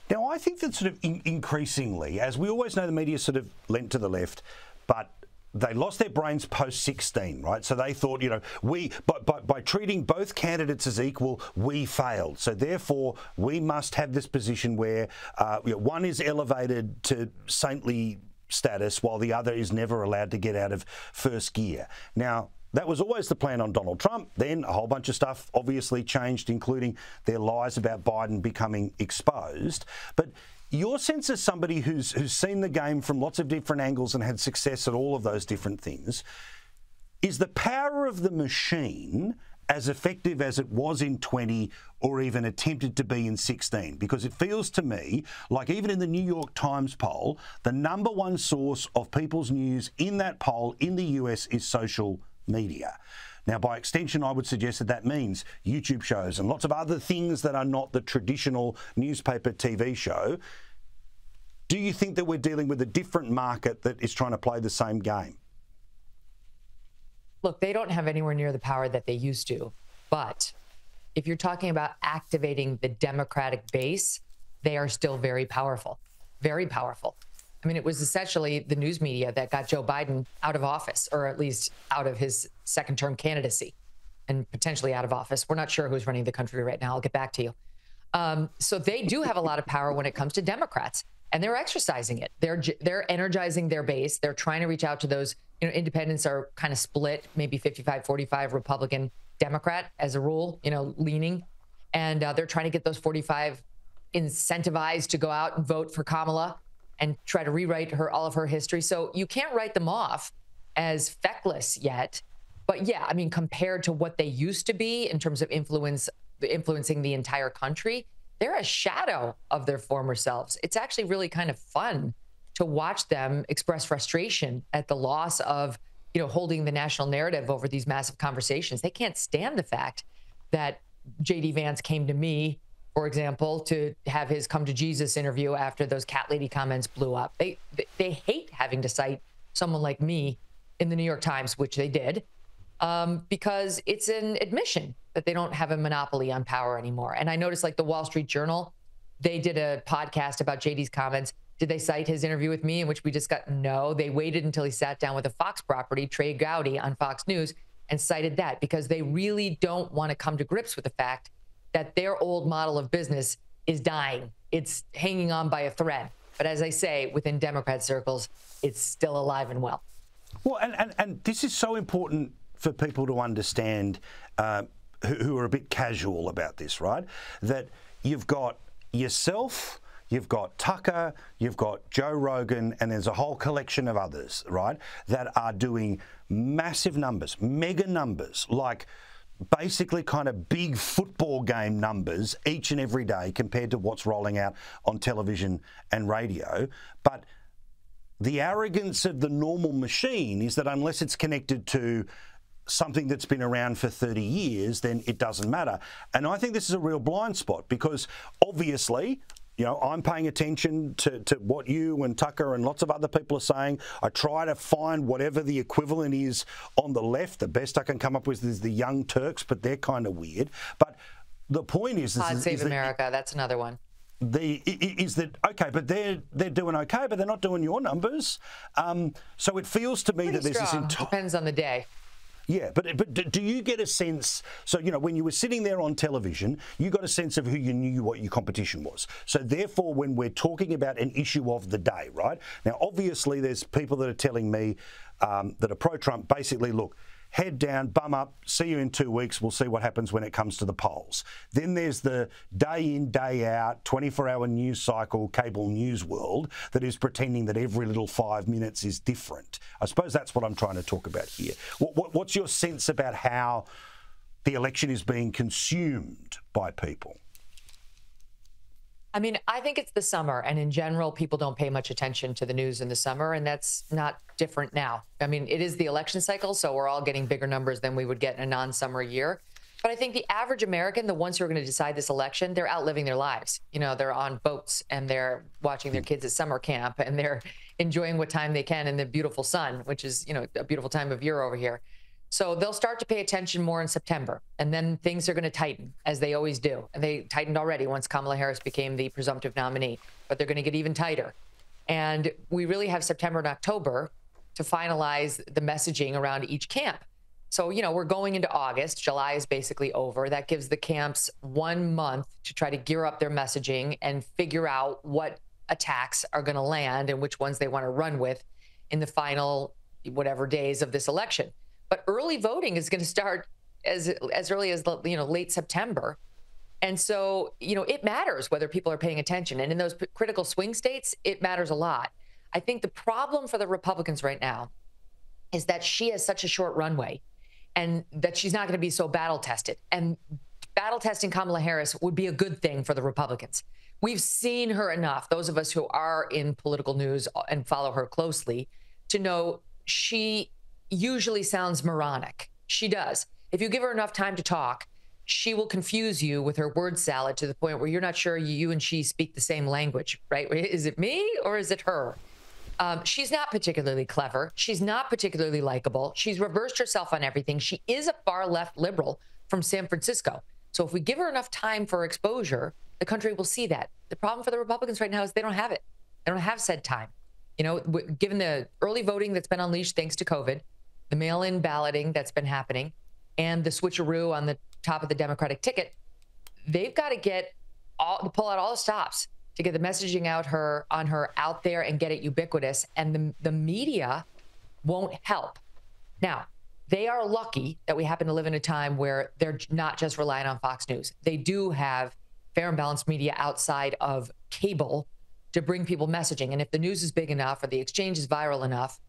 Now, I think that sort of increasingly, as we always know, the media sort of lent to the left, but they lost their brains post-16, right? So they thought, you know, by treating both candidates as equal, we failed. So therefore, we must have this position where one is elevated to saintly status while the other is never allowed to get out of first gear. Now, that was always the plan on Donald Trump. Then a whole bunch of stuff obviously changed, including their lies about Biden becoming exposed. But your sense as somebody who's seen the game from lots of different angles and had success at all of those different things, is the power of the machine as effective as it was in 20 or even attempted to be in 16? Because it feels to me like even in the New York Times poll, the #1 source of people's news in that poll in the US is social media. Now, by extension, I would suggest that that means YouTube shows and lots of other things that are not the traditional newspaper TV show. Do you think that we're dealing with a different market that is trying to play the same game? Look, they don't have anywhere near the power that they used to. But if you're talking about activating the Democratic base, they are still very powerful, very powerful. I mean, it was essentially the news media that got Joe Biden out of office, or at least out of his second-term candidacy and potentially out of office. We're not sure who's running the country right now. I'll get back to you. So they do have a lot of power when it comes to Democrats, and they're exercising it. They're energizing their base. They're trying to reach out to those. You know, independents are kind of split, maybe 55-45 Republican Democrat as a rule, you know, leaning. And they're trying to get those 45 incentivized to go out and vote for Kamala and try to rewrite all of her history. So you can't write them off as feckless yet. But yeah, I mean, compared to what they used to be in terms of influencing the entire country, they're a shadow of their former selves. It's actually really kind of fun to watch them express frustration at the loss of, you know, holding the national narrative over these massive conversations. They can't stand the fact that J.D. Vance came to me, for example, to have his come to Jesus interview after those cat lady comments blew up. They hate having to cite someone like me in the New York Times, which they did, because it's an admission that they don't have a monopoly on power anymore. And I noticed, like, the Wall Street Journal, they did a podcast about JD's comments. Did they cite his interview with me in which we discussed? No, they waited until he sat down with a Fox property, Trey Gowdy, on Fox News, and cited that because they really don't want to come to grips with the fact that their old model of business is dying. It's hanging on by a thread. But as I say, within Democrat circles, it's still alive and well. Well, and this is so important for people to understand who are a bit casual about this, right? That you've got yourself, you've got Tucker, you've got Joe Rogan, and there's a whole collection of others, right, that are doing massive numbers, mega numbers, like basically kind of big football game numbers each and every day compared to what's rolling out on television and radio. But the arrogance of the normal machine is that unless it's connected to something that's been around for 30 years, then it doesn't matter. And I think this is a real blind spot because obviously, you know, I'm paying attention to what you and Tucker and lots of other people are saying. I try to find whatever the equivalent is on the left. The best I can come up with is the Young Turks, but they're kind of weird. But the point is... God Save America, that's another one. Is that, okay, but they're doing okay, but they're not doing your numbers. So it feels to me Pretty that there's this entire... Depends on the day. Yeah, but do you get a sense, so, you know, when you were sitting there on television, you got a sense of who you knew what your competition was. So therefore, when we're talking about an issue of the day, right? Now, obviously, there's people that are telling me that are pro-Trump, basically, look, head down, bum up, see you in 2 weeks, we'll see what happens when it comes to the polls. Then there's the day in, day out, 24-hour news cycle, cable news world that is pretending that every little 5 minutes is different. I suppose that's what I'm trying to talk about here. What's your sense about how the election is being consumed by people? I mean, I think it's the summer, and in general, people don't pay much attention to the news in the summer, and that's not different now. I mean, it is the election cycle, so we're all getting bigger numbers than we would get in a non-summer year. But I think the average American, the ones who are going to decide this election, they're out living their lives. You know, they're on boats, and they're watching their kids at summer camp, and they're enjoying what time they can in the beautiful sun, which is, you know, a beautiful time of year over here. So they'll start to pay attention more in September, and then things are going to tighten, as they always do. And they tightened already once Kamala Harris became the presumptive nominee, but they're going to get even tighter. And we really have September and October to finalize the messaging around each camp. So, you know, we're going into August. July is basically over. That gives the camps 1 month to try to gear up their messaging and figure out what attacks are going to land and which ones they want to run with in the final whatever days of this election. But early voting is going to start as early as, you know, late September. And so, you know, it matters whether people are paying attention. And in those critical swing states, it matters a lot. I think the problem for the Republicans right now is that she has such a short runway and that she's not going to be so battle tested. And battle testing Kamala Harris would be a good thing for the Republicans. We've seen her enough, those of us who are in political news and follow her closely, to know she usually sounds moronic. She does. If you give her enough time to talk, she will confuse you with her word salad to the point where you're not sure you and she speak the same language, right? Is it me or is it her? She's not particularly clever. She's not particularly likable. She's reversed herself on everything. She is a far left liberal from San Francisco. So if we give her enough time for exposure, the country will see that. The problem for the Republicans right now is they don't have it. They don't have said time. You know, given the early voting that's been unleashed thanks to COVID, the mail-in balloting that's been happening, and the switcheroo on the top of the Democratic ticket, they've got to pull out all the stops to get the messaging on her out there and get it ubiquitous. And the media won't help. Now, they are lucky that we happen to live in a time where they're not just relying on Fox News. They do have fair and balanced media outside of cable to bring people messaging. And if the news is big enough or the exchange is viral enough,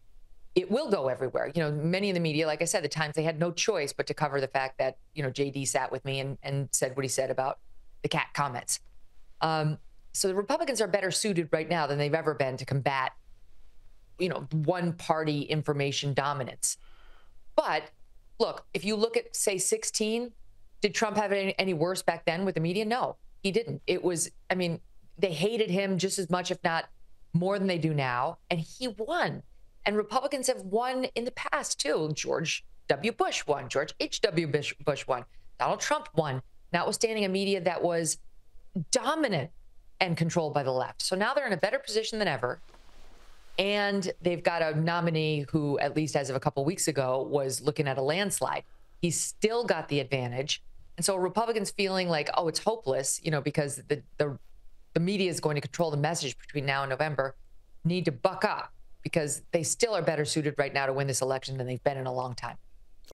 it will go everywhere. You know, many in the media, like I said, the Times, they had no choice but to cover the fact that, you know, JD sat with me and said what he said about the cat comments. So the Republicans are better suited right now than they've ever been to combat, you know, one party information dominance. But look, if you look at, say, 2016, did Trump have it any worse back then with the media? No, he didn't. It was, I mean, they hated him just as much, if not more than they do now. And he won. And Republicans have won in the past, too. George W. Bush won. George H.W. Bush won. Donald Trump won, notwithstanding a media that was dominant and controlled by the left. So now they're in a better position than ever. And they've got a nominee who, at least as of a couple of weeks ago, was looking at a landslide. He's still got the advantage. And so Republicans feeling like, oh, it's hopeless, you know, because the media is going to control the message between now and November, need to buck up, because they still are better suited right now to win this election than they've been in a long time.